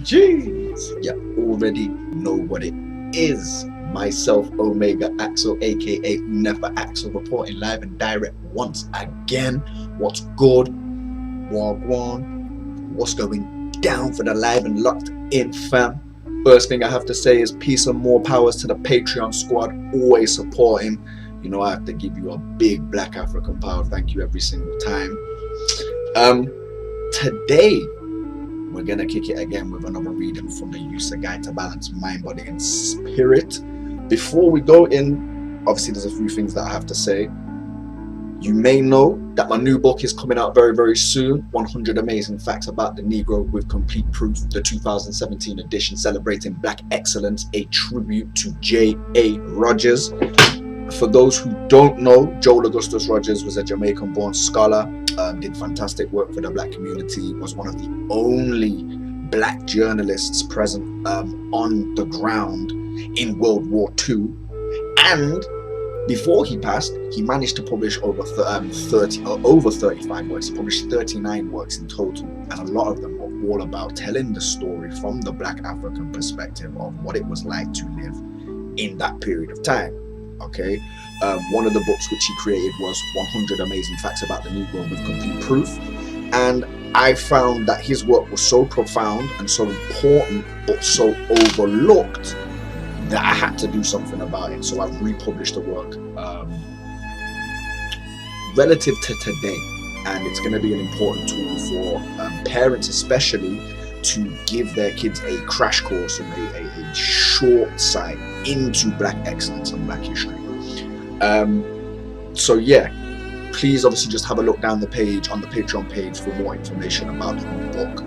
Jeez, you already know what it is. Myself, Omega Axel, aka Never Axel, reporting live and direct once again. What's good? Wagwan. What's going down for the live and locked in fam? First thing I have to say is peace and more powers to the Patreon squad, always supporting. You know, I have to give you a big Black African power thank you every single time. Today we're gonna kick it again with another reading from the YUSA Guide to Balance Mind, Body and Spirit. Before we go in, obviously there's a few things that I have to say. You may know that my new book is coming out very, very soon. 100 Amazing Facts About the Negro with Complete Proof, the 2017 edition celebrating Black excellence, a tribute to J.A. Rogers. For those who don't know, Joel Augustus Rogers was a Jamaican-born scholar, did fantastic work for the Black community, was one of the only Black journalists present on the ground in World War II. And before he passed, he managed to publish over 35 works. He published 39 works in total, and a lot of them were all about telling the story from the Black African perspective of what it was like to live in that period of time. Okay, one of the books which he created was 100 Amazing Facts About the Negro with Complete Proof, and I found that his work was so profound and so important but so overlooked that I had to do something about it. So I've republished the work relative to today, and it's going to be an important tool for parents especially to give their kids a crash course and a short sight into Black excellence and Black history. So yeah, please obviously just have a look down the page on the Patreon page for more information about the new book.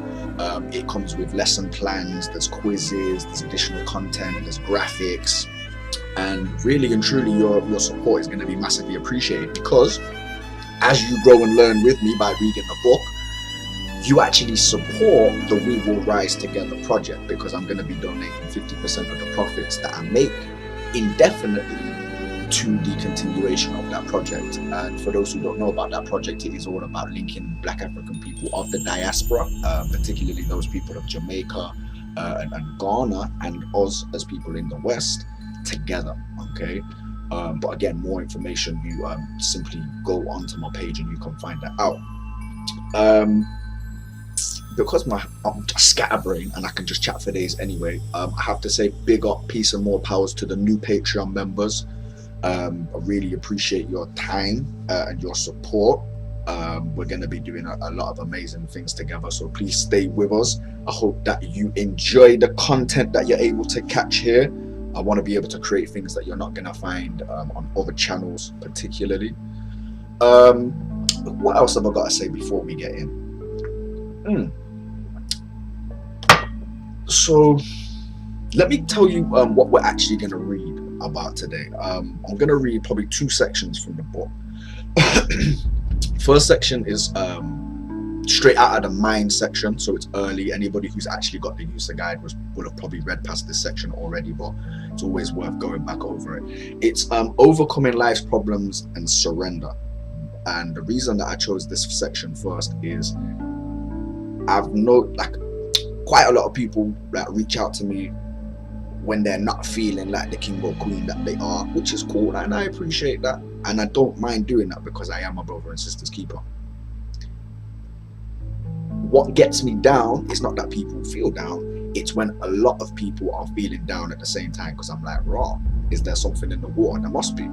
It comes with lesson plans, there's quizzes, there's additional content, there's graphics, and really and truly your support is going to be massively appreciated, because as you grow and learn with me by reading the book, you actually support the We Will Rise Together project, because I'm going to be donating 50% of the profits that I make indefinitely to the continuation of that project. And for those who don't know about that project, it is all about linking Black African people of the diaspora, particularly those people of Jamaica and Ghana, and us as people in the West together. Okay, but again, more information, you simply go onto my page and you can find that out. Because I'm just scatterbrained and I can just chat for days anyway, I have to say big up, peace and more powers to the new Patreon members. I really appreciate your time and your support. We're going to be doing a lot of amazing things together, so please stay with us. I hope that you enjoy the content that you're able to catch here. I want to be able to create things that you're not going to find on other channels particularly. What else have I got to say before we get in? So let me tell you what we're actually going to read about today. I'm going to read probably two sections from the book. First section is straight out of the mind section, so it's early. Anybody who's actually got the YUSA guide would have probably read past this section already, but it's always worth going back over it. It's overcoming life's problems and surrender. And the reason that I chose this section first is I've noticed quite a lot of people that reach out to me when they're not feeling like the king or queen that they are, which is cool, and I appreciate that, and I don't mind doing that because I am a brother and sister's keeper. What gets me down is not that people feel down, it's when a lot of people are feeling down at the same time, because I'm like, raw, is there something in the water? There must be.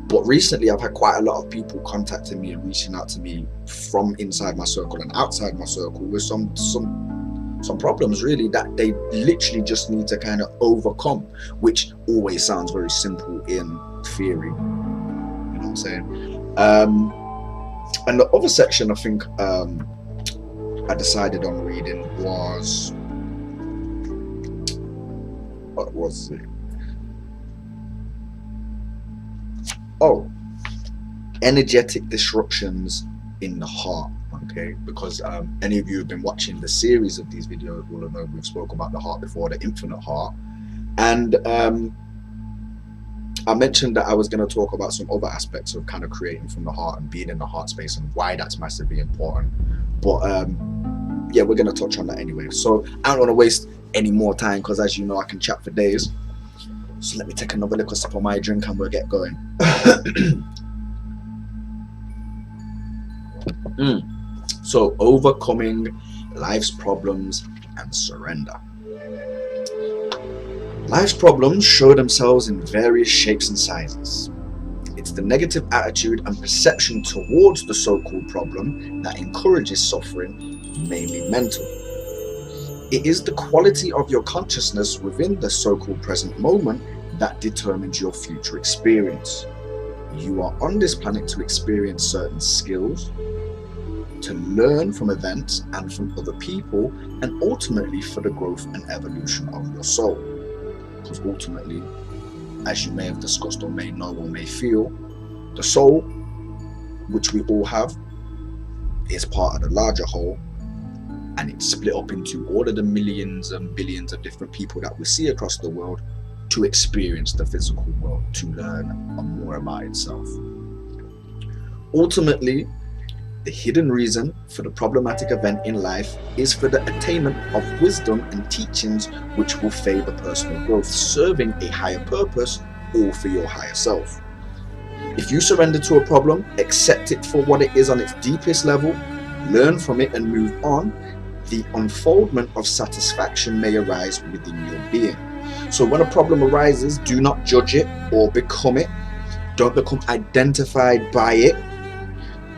But recently I've had quite a lot of people contacting me and reaching out to me from inside my circle and outside my circle with some problems really that they literally just need to kind of overcome, which always sounds very simple in theory, you know what I'm saying? And the other section I think I decided on reading was, what was it? Oh, energetic disruptions in the heart. Okay, because any of you who've been watching the series of these videos will have known we've spoken about the heart before, the infinite heart, and I mentioned that I was going to talk about some other aspects of kind of creating from the heart and being in the heart space and why that's massively important. But yeah, we're going to touch on that anyway. So I don't want to waste any more time, because as you know, I can chat for days. So let me take another little sip of my drink and we'll get going. So overcoming life's problems and surrender. Life's problems show themselves in various shapes and sizes. It's the negative attitude and perception towards the so-called problem that encourages suffering, mainly mental. It is the quality of your consciousness within the so-called present moment that determines your future experience. You are on this planet to experience certain skills, to learn from events and from other people, and ultimately for the growth and evolution of your soul. Because ultimately, as you may have discussed or may know or may feel, the soul, which we all have, is part of the larger whole, and it's split up into all of the millions and billions of different people that we see across the world to experience the physical world, to learn more about itself. Ultimately, the hidden reason for the problematic event in life is for the attainment of wisdom and teachings which will favor personal growth, serving a higher purpose, or for your higher self. If you surrender to a problem, accept it for what it is on its deepest level, learn from it and move on, the unfoldment of satisfaction may arise within your being. So when a problem arises, do not judge it or become it. Don't become identified by it.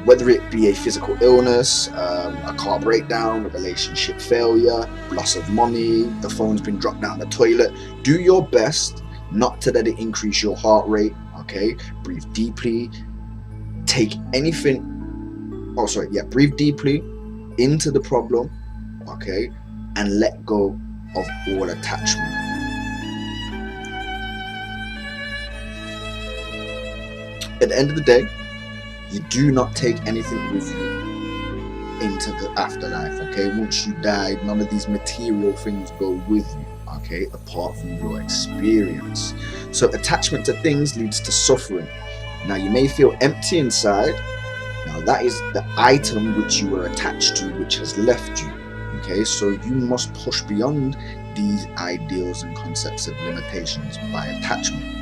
Whether it be a physical illness, a car breakdown, a relationship failure, loss of money, the phone's been dropped down the toilet, do your best not to let it increase your heart rate. Okay, breathe deeply, breathe deeply into the problem, okay, and let go of all attachment. At the end of the day, you do not take anything with you into the afterlife, okay? Once you die, none of these material things go with you, okay, apart from your experience. So attachment to things leads to suffering. Now you may feel empty inside. Now that is the item which you were attached to, which has left you, okay? So you must push beyond these ideals and concepts of limitations by attachment.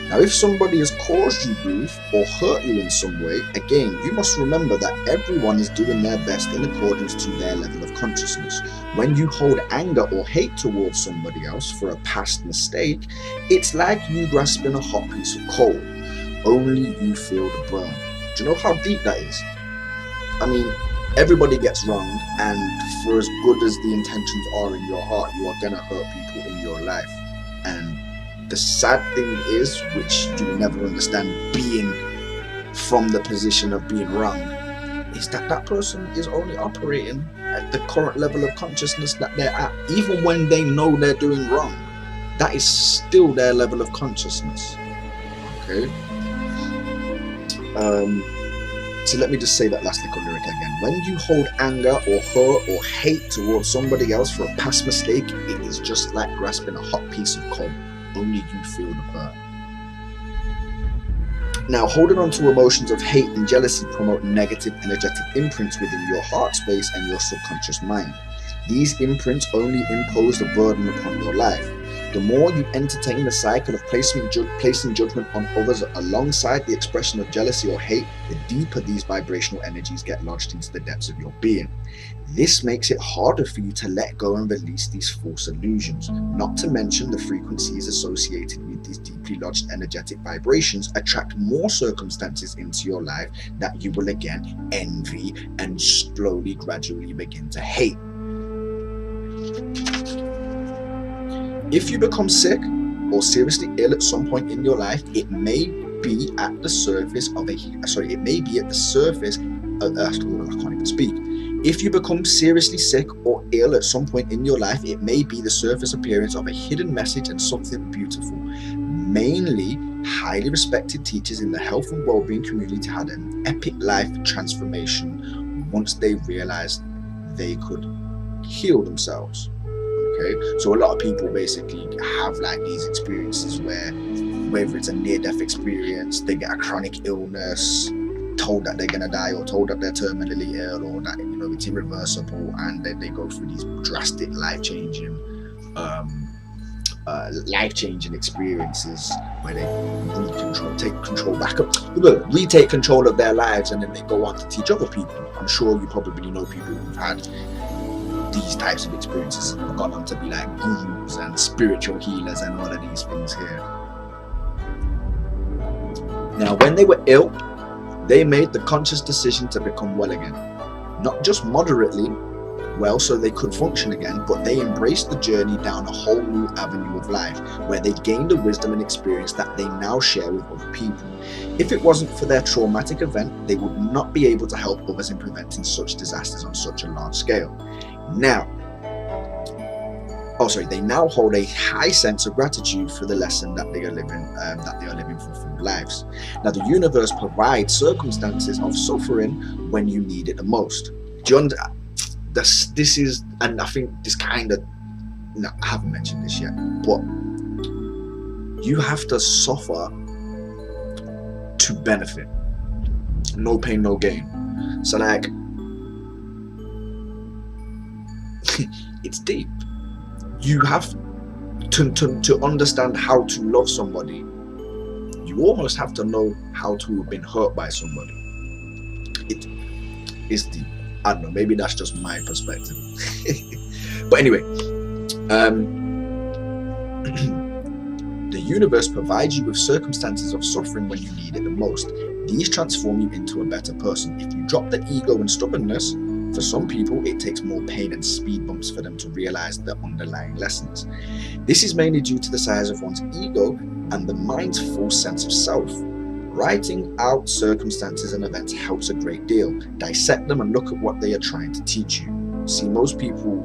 Now, if somebody has caused you grief or hurt you in some way, again, you must remember that everyone is doing their best in accordance to their level of consciousness. When you hold anger or hate towards somebody else for a past mistake, it's like you grasping a hot piece of coal. Only you feel the burn. Do you know how deep that is? I mean, everybody gets wronged, and for as good as the intentions are in your heart, you are going to hurt people in your life. And the sad thing is, which you never understand being from the position of being wrong, is that that person is only operating at the current level of consciousness that they're at. Even when they know they're doing wrong, that is still their level of consciousness. Okay? So let me just say that last little lyric again. When you hold anger or hurt or hate towards somebody else for a past mistake, it is just like grasping a hot piece of coal. Only you feel the burn. Now, holding on to emotions of hate and jealousy promote negative energetic imprints within your heart space and your subconscious mind. These imprints only impose the burden upon your life. The more you entertain the cycle of placing judgment on others alongside the expression of jealousy or hate, the deeper these vibrational energies get lodged into the depths of your being. This makes it harder for you to let go and release these false illusions. Not to mention the frequencies associated with these deeply lodged energetic vibrations attract more circumstances into your life that you will again envy and slowly, gradually begin to hate. If you become sick or seriously ill at some point in your life, it may be at the surface of If you become seriously sick or ill at some point in your life, it may be the surface appearance of a hidden message and something beautiful. Mainly, highly respected teachers in the health and well-being community had an epic life transformation once they realized they could heal themselves. Okay, so a lot of people basically have like these experiences where, whether it's a near-death experience, they get a chronic illness, told that they're gonna die, or told that they're terminally ill, or that, you know, it's irreversible, and then they go through these drastic life-changing experiences where they retake control of their lives, and then they go on to teach other people. I'm sure you probably know people who've had these types of experiences and have gone on to be like gurus and spiritual healers and all of these things here. Now, when they were ill, they made the conscious decision to become well again. Not just moderately well so they could function again, but they embraced the journey down a whole new avenue of life, where they gained the wisdom and experience that they now share with other people. If it wasn't for their traumatic event, they would not be able to help others in preventing such disasters on such a large scale. They now hold a high sense of gratitude for the lesson that they are living fulfilled lives. Now, the universe provides circumstances of suffering when you need it the most. Do you understand? This is, and I think this kind of, no, I haven't mentioned this yet, but you have to suffer to benefit. No pain, no gain. So like, it's deep. You have to understand how to love somebody. You almost have to know how to have been hurt by somebody. It is deep. I don't know, maybe that's just my perspective. But anyway, the universe provides you with circumstances of suffering when you need it the most. These transform you into a better person. If you drop the ego and stubbornness, for some people it takes more pain and speed bumps for them to realize the underlying lessons. This is mainly due to the size of one's ego and the mind's full sense of self. Writing out circumstances and events helps a great deal. Dissect them and look at what they are trying to teach you. See, most people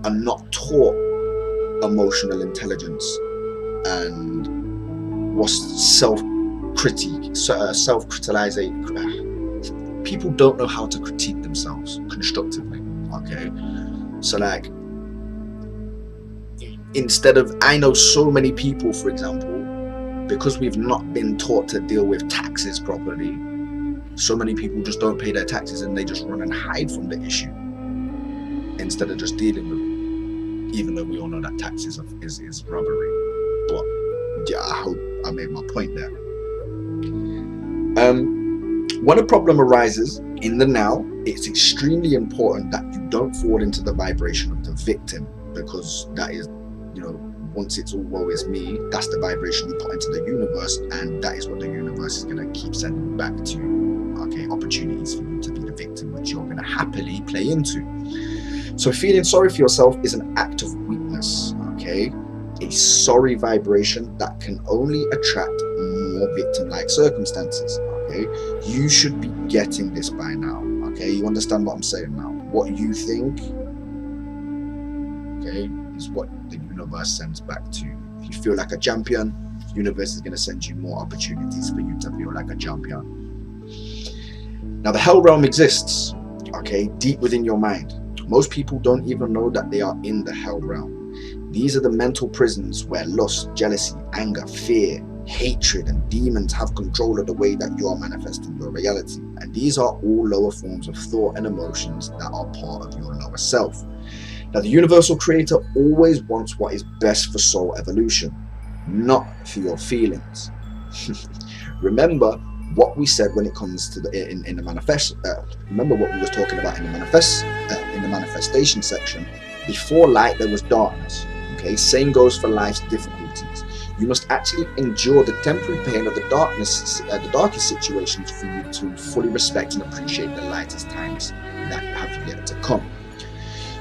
are not taught emotional intelligence and what's self-criticalization. People don't know how to critique themselves constructively, okay? So like, instead of, I know so many people, for example, because we've not been taught to deal with taxes properly, so many people just don't pay their taxes and they just run and hide from the issue instead of just dealing with it, even though we all know that taxes is robbery. But yeah, I hope I made my point there. When a problem arises in the now, it's extremely important that you don't fall into the vibration of the victim, because that is, you know, once it's all woe is me, that's the vibration you put into the universe, and that is what the universe is going to keep sending back to you. Okay, opportunities for you to be the victim, which you're going to happily play into. So feeling sorry for yourself is an act of weakness, okay? A sorry vibration that can only attract more victim-like circumstances, okay? You should be getting this by now, okay? You understand what I'm saying now? What you think, okay, is what the universe sends back to you. If you feel like a champion, the universe is going to send you more opportunities for you to feel like a champion. Now, the hell realm exists, okay, deep within your mind. Most people don't even know that they are in the hell realm. These are the mental prisons where lust, jealousy, anger, fear, hatred, and demons have control of the way that you are manifesting your reality. And these are all lower forms of thought and emotions that are part of your lower self. Now, the universal creator always wants what is best for soul evolution, not for your feelings. Remember what we said when it comes to the in the manifest. Remember what we was talking about in the manifestation section. Before light, there was darkness. Okay, same goes for life's difficulties. You must actually endure the temporary pain of the darkness, the darkest situations, for you to fully respect and appreciate the lightest times that have yet to come.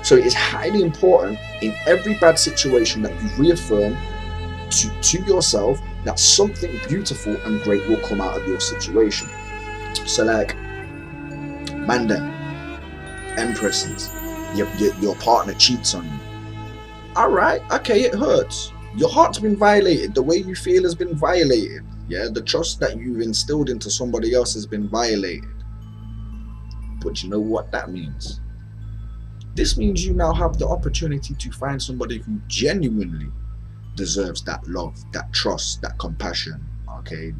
So it is highly important in every bad situation that you reaffirm to yourself that something beautiful and great will come out of your situation. So like, Manda, empresses, your partner cheats on you. All right, okay, it hurts. Your heart's been violated. The way you feel has been violated. Yeah, the trust that you've instilled into somebody else has been violated. But you know what that means? This means you now have the opportunity to find somebody who genuinely deserves that love, that trust, that compassion, okay?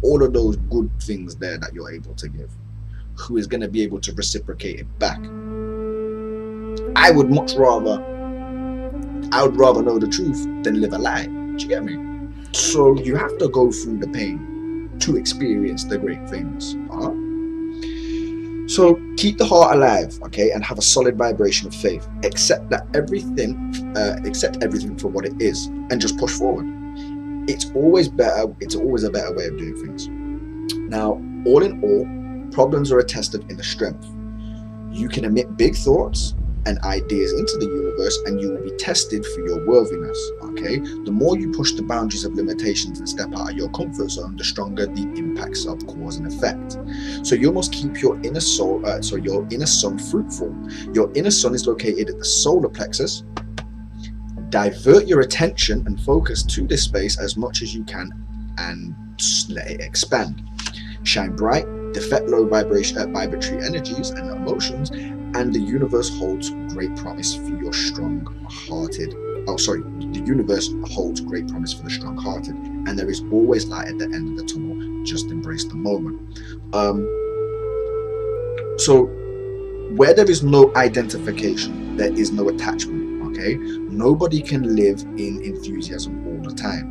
all of those good things there that you're able to give, who is going to be able to reciprocate it back. I would rather know the truth than live a lie. Do you get me? So you have to go through the pain to experience the great things. So keep the heart alive, okay, and have a solid vibration of faith. Accept everything for what it is, and just push forward. It's always better. It's always a better way of doing things. Now, all in all, problems are a test of inner strength. You can emit big thoughts and ideas into the universe, and you will be tested for your worthiness, okay? The more you push the boundaries of limitations and step out of your comfort zone, the stronger the impacts of cause and effect. So you must keep your inner soul, your inner sun fruitful. Your inner sun is located at the solar plexus. Divert your attention and focus to this space as much as you can and let it expand. Shine bright, defect low vibratory energies and emotions, and the universe holds great promise for your strong-hearted. The universe holds great promise for the strong-hearted, and there is always light at the end of the tunnel. Just embrace the moment. So, where there is no identification, there is no attachment. Okay, nobody can live in enthusiasm all the time.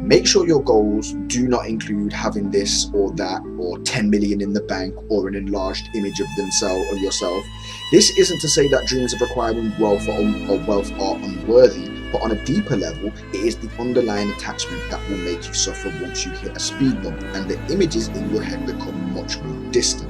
Make sure your goals do not include having this or that, or 10 million in the bank, or an enlarged image of themselves or yourself. This isn't to say that dreams of acquiring wealth or are unworthy, but on a deeper level, it is the underlying attachment that will make you suffer once you hit a speed bump and the images in your head become much more distant.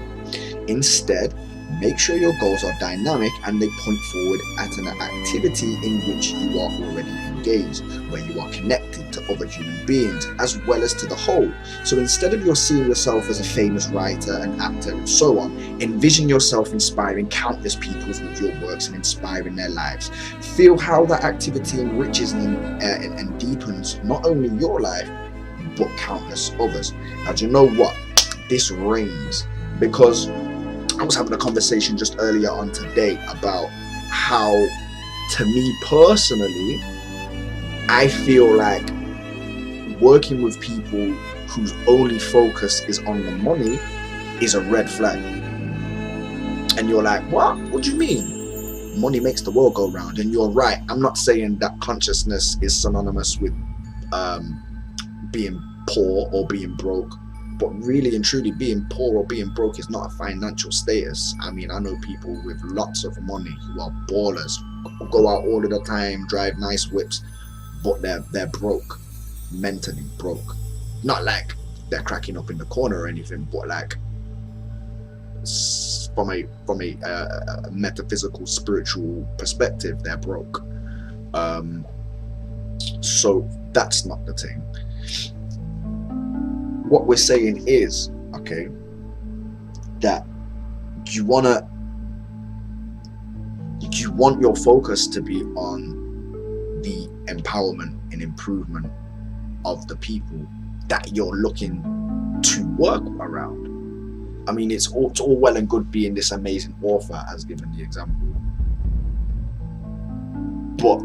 Instead, make sure your goals are dynamic and they point forward at an activity in which you are already engaged, where you are connected to other human beings as well as to the whole. So instead of seeing yourself as a famous writer, an actor, and so on, envision yourself inspiring countless people with your works and inspiring their lives. Feel how that activity enriches and deepens not only your life, but countless others. Now, do you know what? This rings, because I was having a conversation just earlier on today about how, to me personally, I feel like working with people whose only focus is on the money is a red flag. And you're like, what? What do you mean? Money makes the world go round. And you're right. I'm not saying that consciousness is synonymous with being poor or being broke. But really and truly, being poor or being broke is not a financial status. I mean, I know people with lots of money who are ballers, go out all of the time, drive nice whips, but they're broke, mentally broke. Not like they're cracking up in the corner or anything, but like from a metaphysical, spiritual perspective, they're broke. So that's not the thing. What we're saying is, okay, that you want your focus to be on the empowerment and improvement of the people that you're looking to work around. I mean, it's all well and good being this amazing author, as given the example, but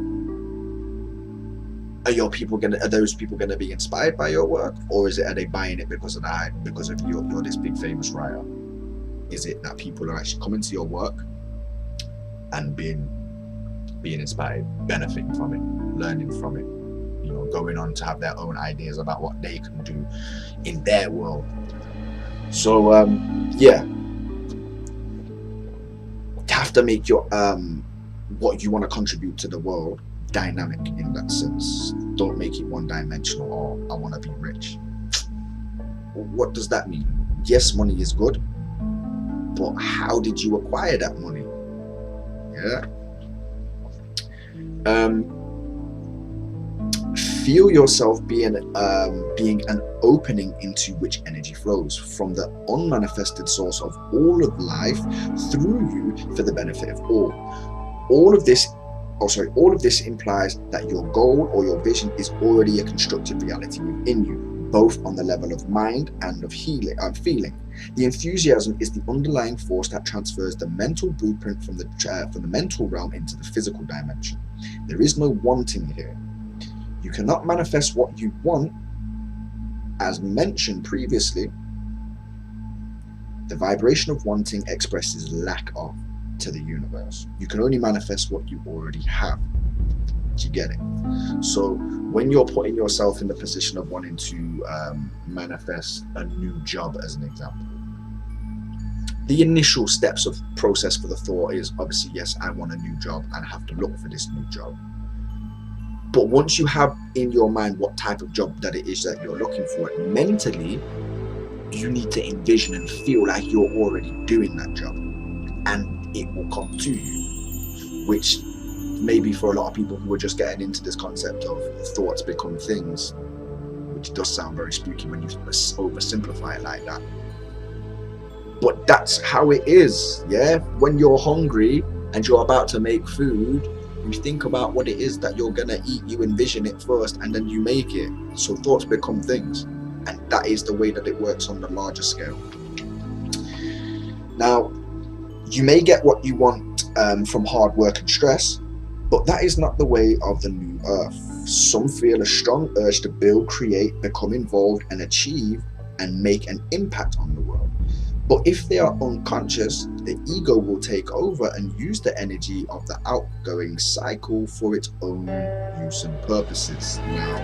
are those people gonna be inspired by your work, or are they buying it because of the hype, because of you're this big famous writer? Is it that people are actually coming to your work and being inspired, benefiting from it, learning from it, going on to have their own ideas about what they can do in their world? So yeah, have to make your what you want to contribute to the world dynamic in that sense. Don't make it one-dimensional, or I want to be rich. What does that mean? Yes, money is good, but how did you acquire that money? Yeah. Feel yourself being an opening into which energy flows from the unmanifested source of all of life through you for the benefit of all. All of this implies that your goal or your vision is already a constructed reality within you, both on the level of mind and of feeling. The enthusiasm is the underlying force that transfers the mental blueprint from the mental realm into the physical dimension. There is no wanting here. You cannot manifest what you want As mentioned previously, the vibration of wanting expresses lack of to the universe. You can only manifest what you already have. Do you get it? So when you're putting yourself in the position of wanting to manifest a new job, as an example, the initial steps of process for the thought is obviously, yes, I want a new job and I have to look for this new job. But once you have in your mind what type of job that it is that you're looking for, mentally, you need to envision and feel like you're already doing that job, and it will come to you, which maybe for a lot of people who are just getting into this concept of thoughts become things, which does sound very spooky when you oversimplify it like that. But that's how it is, yeah? When you're hungry and you're about to make food, you think about what it is that you're gonna eat, you envision it first, and then you make it. So thoughts become things. And that is the way that it works on the larger scale. Now, you may get what you want from hard work and stress, but that is not the way of the new earth. Some feel a strong urge to build, create, become involved, and achieve and make an impact on the world. But if they are unconscious, the ego will take over and use the energy of the outgoing cycle for its own use and purposes. Now,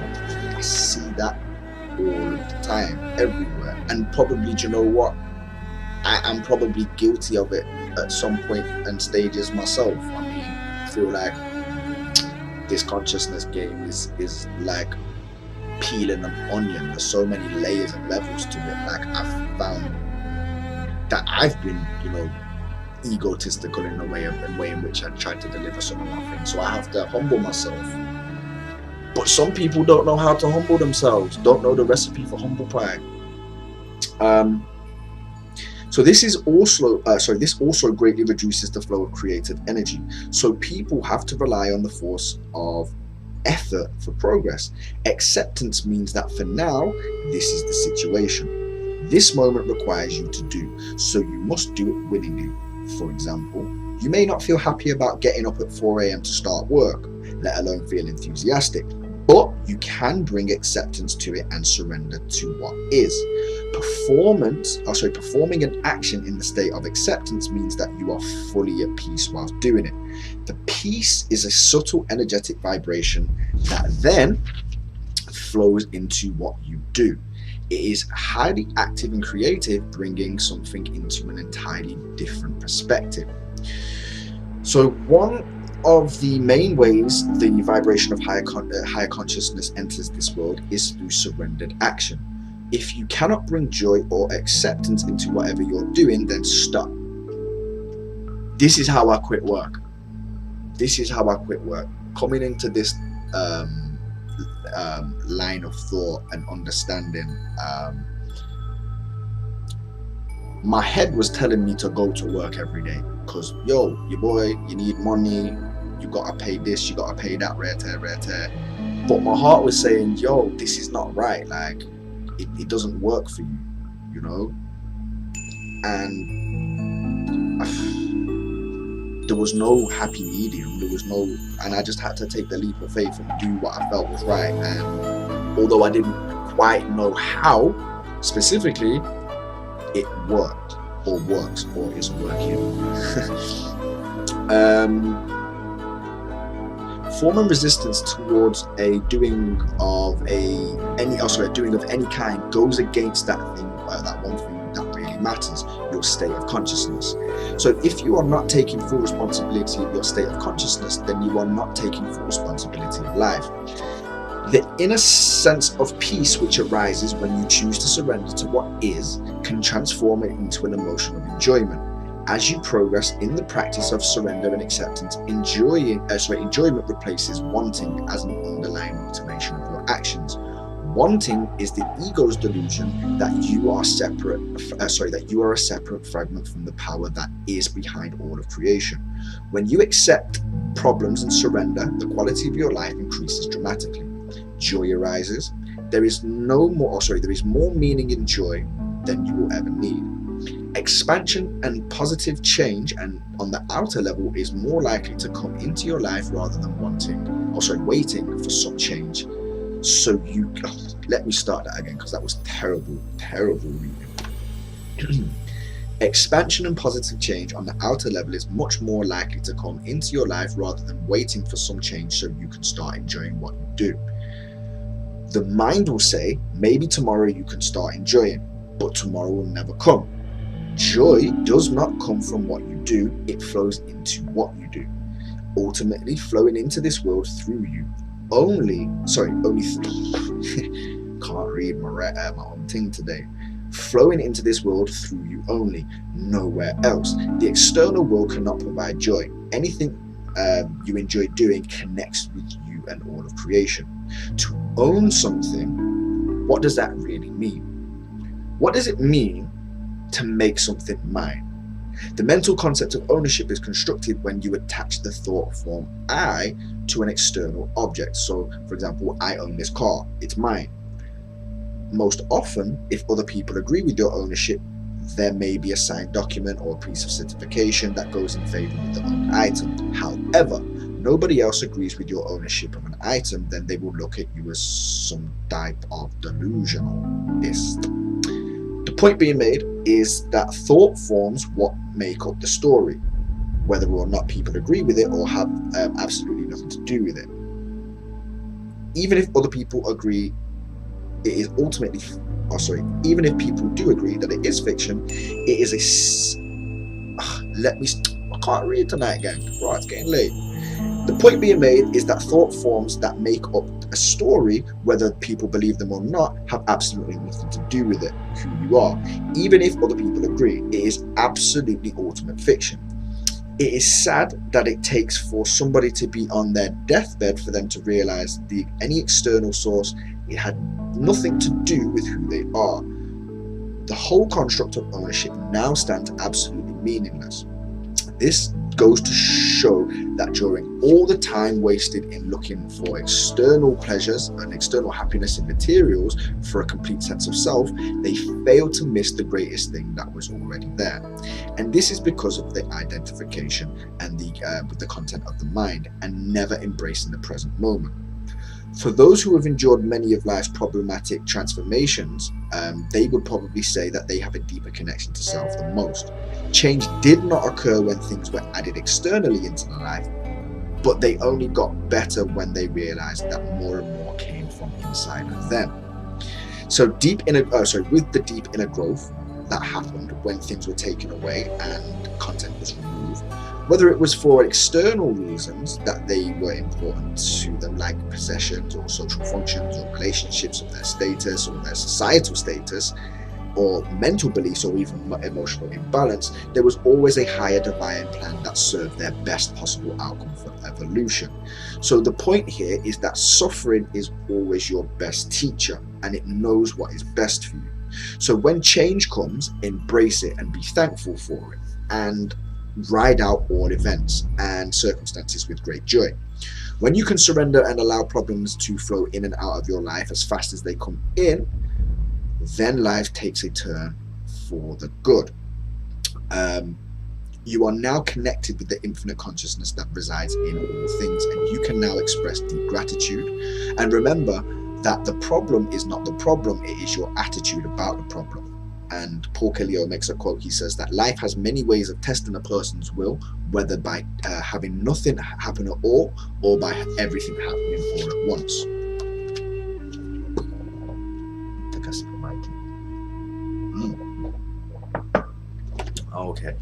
I see that all the time, everywhere. And probably, do you know what? I am probably guilty of it at some point and stages myself. I mean, I feel like this consciousness game is like peeling an onion. There's so many layers and levels to it. Like, I've found that I've been, egotistical in the way in which I tried to deliver some of my things. So I have to humble myself. But some people don't know how to humble themselves, don't know the recipe for humble pie. So this also greatly reduces the flow of creative energy. So people have to rely on the force of effort for progress. Acceptance means that for now, this is the situation. This moment requires you to do, so you must do it willingly. For example, you may not feel happy about getting up at 4 a.m. to start work, let alone feel enthusiastic, but you can bring acceptance to it and surrender to what is. Performing an action in the state of acceptance means that you are fully at peace whilst doing it. The peace is a subtle energetic vibration that then flows into what you do. It is highly active and creative, bringing something into an entirely different perspective. So one of the main ways the vibration of higher consciousness enters this world is through surrendered action. If you cannot bring joy or acceptance into whatever you're doing, then stop. This is how I quit work. Coming into this line of thought and understanding, my head was telling me to go to work every day because your boy, you need money, you gotta pay this, you gotta pay that, rare. But my heart was saying, this is not right, like it doesn't work for you, and there was no happy medium, and I just had to take the leap of faith and do what I felt was right. And although I didn't quite know how specifically, it worked, or works, or is working. Forming resistance towards a doing of any kind goes against that one thing that really matters, your state of consciousness. So if you are not taking full responsibility of your state of consciousness, then you are not taking full responsibility of life. The inner sense of peace which arises when you choose to surrender to what is can transform it into an emotion of enjoyment. As you progress in the practice of surrender and acceptance, enjoyment replaces wanting as an underlying motivation of your actions. Wanting is the ego's delusion that you are a separate fragment from the power that is behind all of creation. When you accept problems and surrender, the quality of your life increases dramatically. Joy arises. There is more meaning in joy than you will ever need. Expansion and positive change, and on the outer level, is more likely to come into your life rather than waiting for some change So you, let me start that again because that was terrible reading. Expansion and positive change on the outer level is much more likely to come into your life rather than waiting for some change so you can start enjoying what you do. The mind will say, maybe tomorrow you can start enjoying, but tomorrow will never come. Joy does not come from what you do, it flows into what you do. Ultimately flowing into this world through you. Can't read my own thing today. Flowing into this world through you only, nowhere else. The external world cannot provide joy. Anything you enjoy doing connects with you and all of creation. To own something, what does that really mean? What does it mean to make something mine? The mental concept of ownership is constructed when you attach the thought form I to an external object. So, for example, I own this car, it's mine. Most often, if other people agree with your ownership, there may be a signed document or a piece of certification that goes in favor of the owned item. However, nobody else agrees with your ownership of an item, then they will look at you as some type of delusionalist. The point being made is that thought forms what make up the story, whether or not people agree with it or have absolutely nothing to do with it. Even if other people agree it is ultimately, even if people do agree that it is fiction, it is I can't read tonight, gang. Right, it's getting late. The point being made is that thought forms that make up a story, whether people believe them or not, have absolutely nothing to do with it, who you are. Even if other people agree, it is absolutely ultimate fiction. It is sad that it takes for somebody to be on their deathbed for them to realize any external source, it had nothing to do with who they are. The whole construct of ownership now stands absolutely meaningless. This goes to show that during all the time wasted in looking for external pleasures and external happiness in materials for a complete sense of self, they failed to miss the greatest thing that was already there. And this is because of the identification and with the content of the mind, and never embracing the present moment. For those who have endured many of life's problematic transformations, they would probably say that they have a deeper connection to self than most. Change did not occur when things were added externally into the life, but they only got better when they realized that more and more came from inside of them. So with the deep inner growth that happened when things were taken away and content was removed, whether it was for external reasons that they were important to them, like possessions or social functions or relationships of their status or their societal status, or mental beliefs or even emotional imbalance, there was always a higher divine plan that served their best possible outcome for evolution. So the point here is that suffering is always your best teacher, and it knows what is best for you. So when change comes, embrace it and be thankful for it, and ride out all events and circumstances with great joy. When you can surrender and allow problems to flow in and out of your life as fast as they come in, then life takes a turn for the good. You are now connected with the infinite consciousness that resides in all things, and you can now express deep gratitude. And remember that the problem is not the problem, it is your attitude about the problem. And Paul Kelly makes a quote. He says that life has many ways of testing a person's will, whether by having nothing happen at all or by everything happening all at once. I think I see my key. Okay.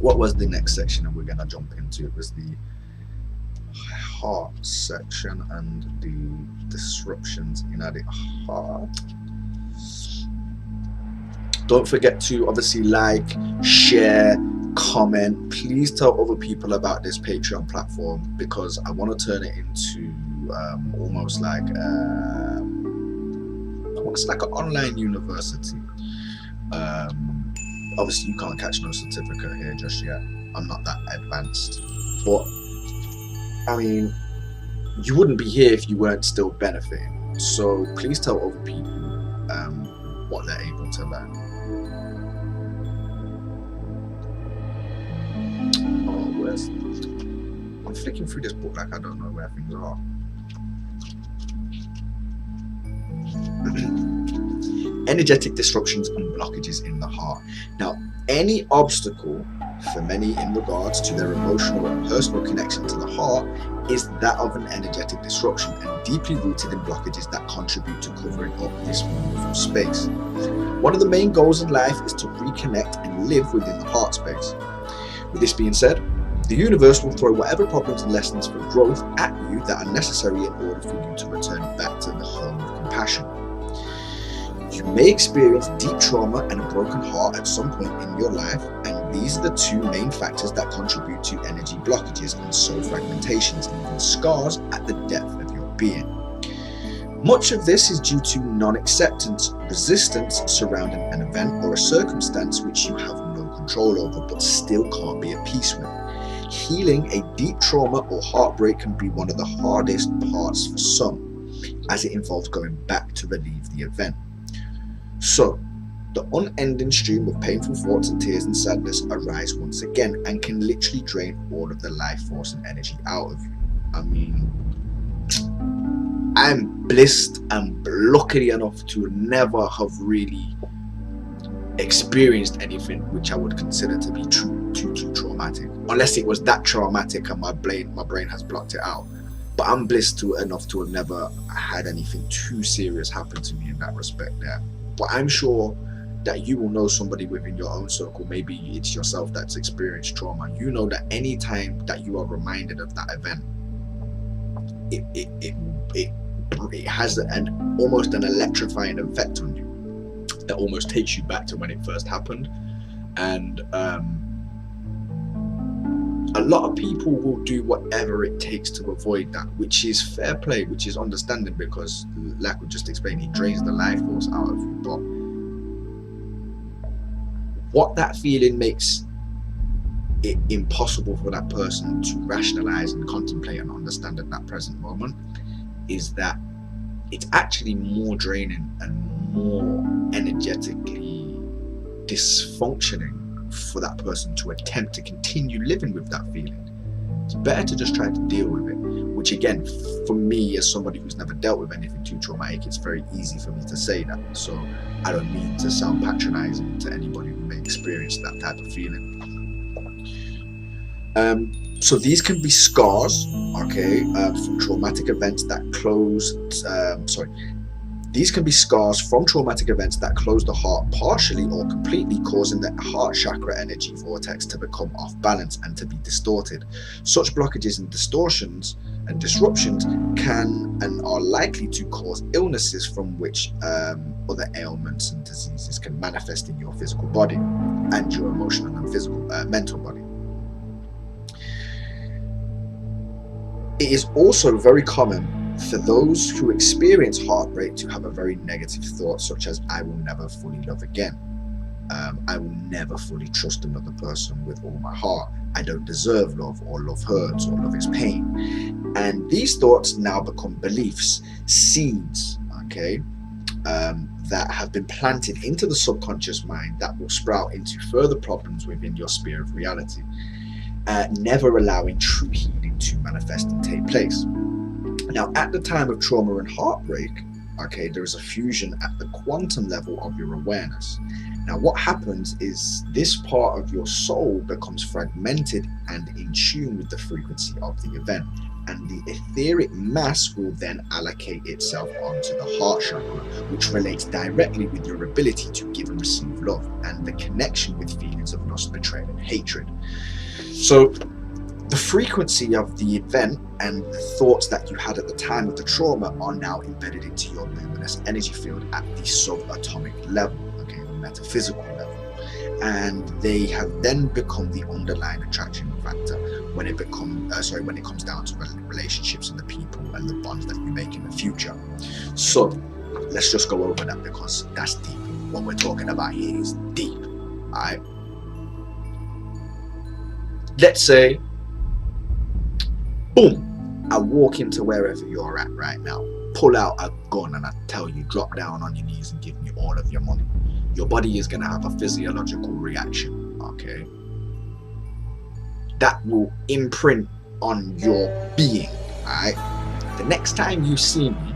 What was the next section that we're going to jump into? It was the heart section and the disruptions in the heart. Don't forget to obviously like, share, comment. Please tell other people about this Patreon platform, because I want to turn it into almost like I want to say like an online university. Obviously you can't catch no certificate here just yet. I'm not that advanced, but I mean, you wouldn't be here if you weren't still benefiting. So please tell other people what they're able to learn. I'm flicking through this book like I don't know where things are. Energetic disruptions and blockages in the heart. Now, any obstacle for many in regards to their emotional and personal connection to the heart is that of an energetic disruption, and deeply rooted in blockages that contribute to covering up this wonderful space. One of the main goals in life is to reconnect and live within the heart space. With this being said, the universe will throw whatever problems and lessons for growth at you that are necessary in order for you to return back to the home of compassion. You may experience deep trauma and a broken heart at some point in your life, and these are the two main factors that contribute to energy blockages and soul fragmentations and even scars at the depth of your being. Much of this is due to non-acceptance, resistance surrounding an event or a circumstance which you have no control over but still can't be at peace with. Healing a deep trauma or heartbreak can be one of the hardest parts for some, as it involves going back to relieve the event. So, the unending stream of painful thoughts and tears and sadness arise once again and can literally drain all of the life force and energy out of you. I mean, I'm blessed and lucky enough to never have really experienced anything which I would consider to be too traumatic, unless it was that traumatic and my brain has blocked it out. But I'm blessed enough to have never had anything too serious happen to me in that respect there. But I'm sure that you will know somebody within your own circle, maybe it's yourself that's experienced trauma. You know that any time that you are reminded of that event, it has almost an electrifying effect on you that almost takes you back to when it first happened. And a lot of people will do whatever it takes to avoid that, which is fair play, which is understanding, because like we just explained, it drains the life force out of you. But what that feeling makes it impossible for that person to rationalize and contemplate and understand at that present moment is that it's actually more draining and more energetically dysfunctioning for that person to attempt to continue living with that feeling. It's better to just try to deal with it, which again, for me as somebody who's never dealt with anything too traumatic, it's very easy for me to say that. So I don't mean to sound patronizing to anybody who may experience that type of feeling. So these can be scars, okay, from traumatic events that These can be scars from traumatic events that close the heart partially or completely, causing the heart chakra energy vortex to become off balance and to be distorted. Such blockages and distortions and disruptions can and are likely to cause illnesses from which other ailments and diseases can manifest in your physical body and your emotional and mental body. It is also very common for those who experience heartbreak to have a very negative thought, such as, I will never fully love again. I will never fully trust another person with all my heart. I don't deserve love, or love hurts, or love is pain. And these thoughts now become beliefs, seeds, okay, that have been planted into the subconscious mind that will sprout into further problems within your sphere of reality, never allowing true healing to manifest and take place. Now, at the time of trauma and heartbreak, okay, there is a fusion at the quantum level of your awareness. Now, what happens is this part of your soul becomes fragmented and in tune with the frequency of the event, and the etheric mass will then allocate itself onto the heart chakra, which relates directly with your ability to give and receive love and the connection with feelings of loss, betrayal, and hatred. So the frequency of the event and the thoughts that you had at the time of the trauma are now embedded into your luminous energy field at the subatomic level, okay, the metaphysical level, and they have then become the underlying attraction factor when it comes down to relationships and the people and the bonds that you make in the future. So let's just go over that, because that's deep. What we're talking about here is deep. All right. Let's say, boom, I walk into wherever you're at right now, pull out a gun, and I tell you, drop down on your knees and give me all of your money. Your body is going to have a physiological reaction, okay? That will imprint on your being, all right? The next time you see me,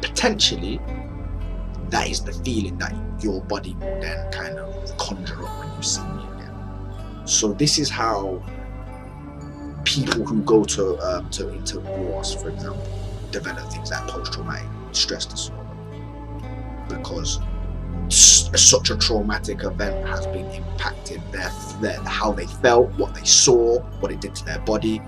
potentially, that is the feeling that your body will then kind of conjure up when you see me again. So this is how people who go into wars, for example, develop things like post-traumatic stress disorder, because such a traumatic event has been impacted their how they felt, what they saw, what it did to their body,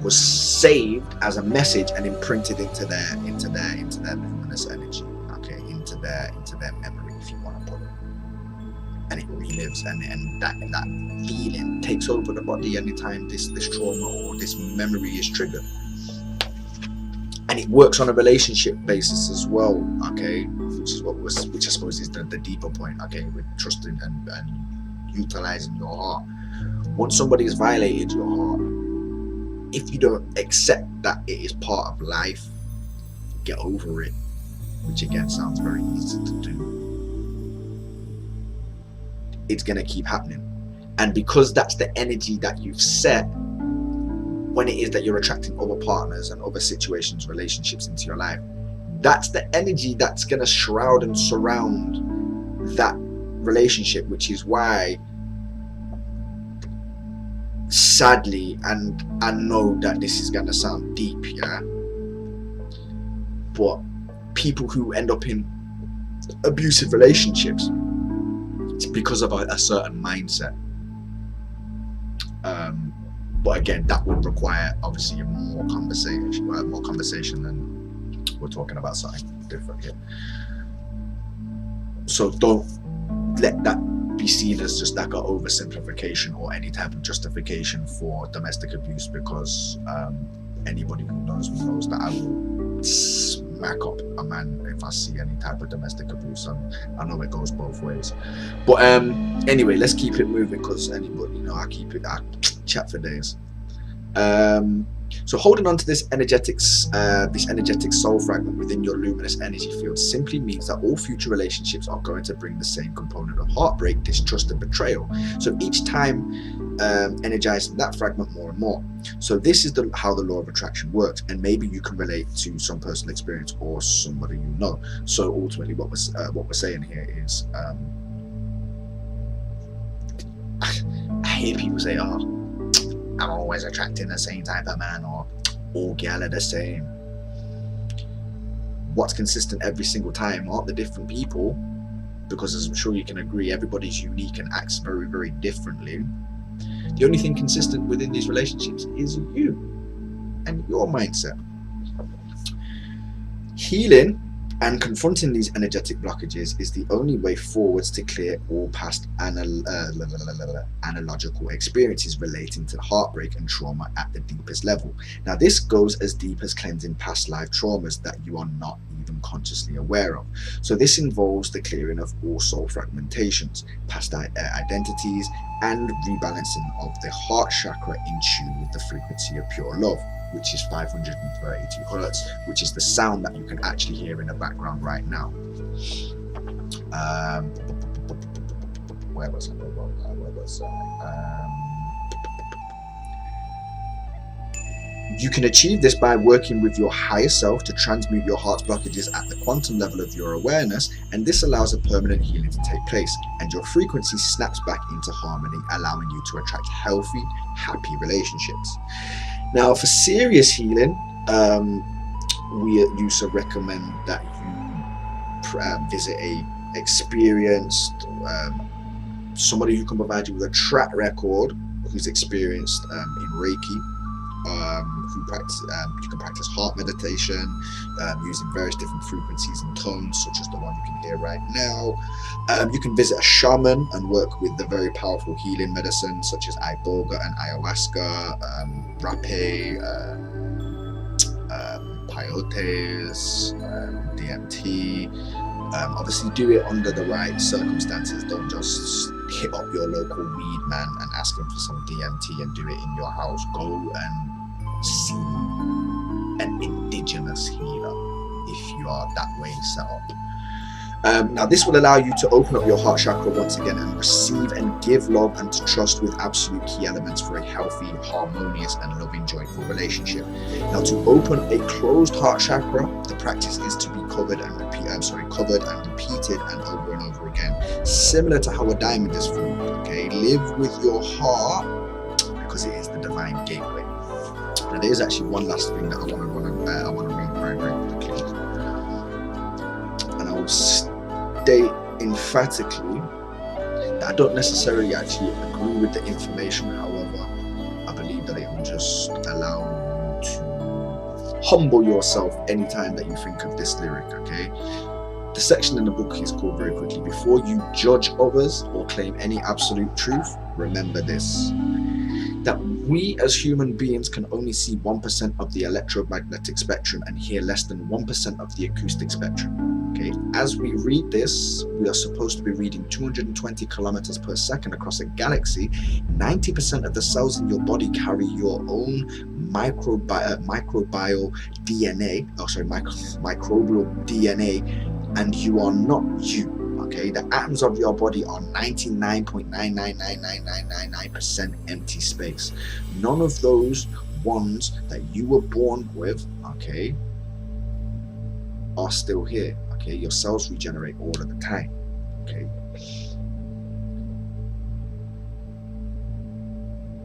was saved as a message and imprinted into their luminous energy, okay, into their memory, if you want to put it, and it relives, and that feeling takes over the body anytime this trauma or this memory is triggered. And it works on a relationship basis as well, okay, which I suppose is the deeper point, okay, with trusting and utilizing your heart. Once somebody has violated your heart, if you don't accept that it is part of life, get over it, which again sounds very easy to do, it's going to keep happening. And because that's the energy that you've set, when it is that you're attracting other partners and other situations, relationships into your life, that's the energy that's going to shroud and surround that relationship, which is why, sadly, and I know that this is going to sound deep, yeah, but people who end up in abusive relationships, it's because of a certain mindset. But again, that would require obviously more conversation, and we're talking about something different here. So don't let that be seen as just like an oversimplification or any type of justification for domestic abuse, because anybody who knows me knows that I will smack up a man if I see any type of domestic abuse, and I know it goes both ways. But anyway, let's keep it moving, because anybody, I chat for days. So holding on to this energetic soul fragment within your luminous energy field simply means that all future relationships are going to bring the same component of heartbreak, distrust, and betrayal. So each time energizing that fragment more and more. So this is how the law of attraction works, and maybe you can relate to some personal experience or somebody you know. So ultimately, what we're saying here is, I hear people say, "Oh, I'm always attracting the same type of man," or "all gal are the same." What's consistent every single time aren't the different people, because as I'm sure you can agree, everybody's unique and acts very, very differently. The only thing consistent within these relationships is you and your mindset. Healing and confronting these energetic blockages is the only way forwards to clear all past analogical experiences relating to heartbreak and trauma at the deepest level. Now, this goes as deep as cleansing past life traumas that you are not even consciously aware of. So this involves the clearing of all soul fragmentations, past identities, and rebalancing of the heart chakra in tune with the frequency of pure love, which is 532 hertz, which is the sound that you can actually hear in the background right now. Where was I? You can achieve this by working with your higher self to transmute your heart's blockages at the quantum level of your awareness, and this allows a permanent healing to take place, and your frequency snaps back into harmony, allowing you to attract healthy, happy relationships. Now, for serious healing, we at YUSA recommend that you visit a experienced somebody who can provide you with a track record, who's experienced in Reiki, you can practice heart meditation using various different frequencies and tones, such as the one you can hear right now. You can visit a shaman and work with the very powerful healing medicines such as iboga and ayahuasca, rapé, peyotes, DMT. Obviously do it under the right circumstances. Don't just hit up your local weed man and ask him for some DMT and do it in your house. Go and see an indigenous healer if you are that way set up. Now this will allow you to open up your heart chakra once again and receive and give love and to trust with absolute key elements for a healthy, harmonious and loving, joyful relationship. Now, to open a closed heart chakra, the practice is to be covered and repeated and over and over again. Similar to how a diamond is formed. Okay, live with your heart because it is the divine gateway. Now, there is actually one last thing that I want to read very, very quickly, and I will state emphatically that I don't necessarily actually agree with the information. However, I believe that it will just allow you to humble yourself anytime that you think of this lyric. Okay, the section in the book is called, very quickly, before you judge others or claim any absolute truth, remember this: that we as human beings can only see 1% of the electromagnetic spectrum and hear less than 1% of the acoustic spectrum. Okay, as we read this, we are supposed to be reading 220 kilometers per second across a galaxy. 90% of the cells in your body carry your own microbial DNA, and you are not you. Okay, the atoms of your body are 99.9999999% empty space. None of those ones that you were born with, okay, are still here. Okay, your cells regenerate all of the time. Okay,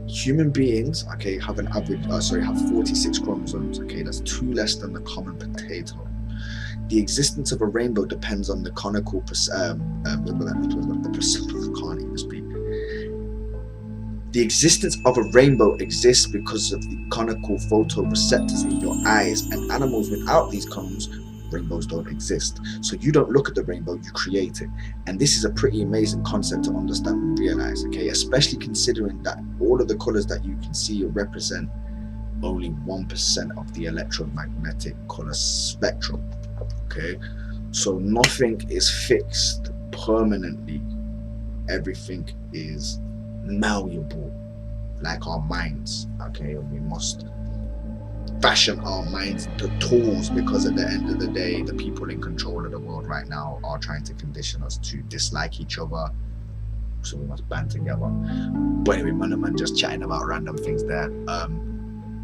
human beings, okay, have an average, have 46 chromosomes. Okay, that's 2 less than the common potato. The existence of a rainbow depends on the conical The existence of a rainbow exists because of the conical photoreceptors in your eyes, and animals without these cones, rainbows don't exist. So you don't look at the rainbow, you create it. And this is a pretty amazing concept to understand and realize, okay, especially considering that all of the colors that you can see represent only 1% of the electromagnetic color spectrum. Okay, so nothing is fixed permanently. Everything is malleable, like our minds. Okay, and we must fashion our minds into tools, because at the end of the day, the people in control of the world right now are trying to condition us to dislike each other, so we must band together. But anyway, man, just chatting about random things there.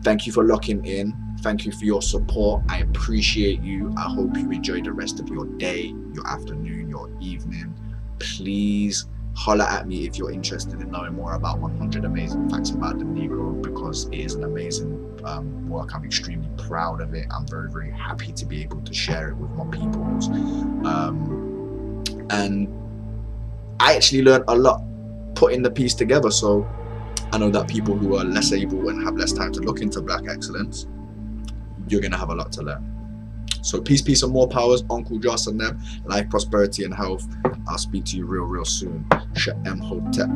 Thank you for locking in. Thank you for your support. I appreciate you. I hope you enjoy the rest of your day, your afternoon, your evening. Please holler at me if you're interested in knowing more about 100 amazing facts about the Negro, because it is an amazing work. I'm extremely proud of it. I'm very, very happy to be able to share it with my peoples. And I actually learned a lot putting the piece together. So I know that people who are less able and have less time to look into Black excellence, you're going to have a lot to learn. So peace, and more powers. Uncle Joss and them. Life, prosperity, and health. I'll speak to you real soon. Sha'em Hotep.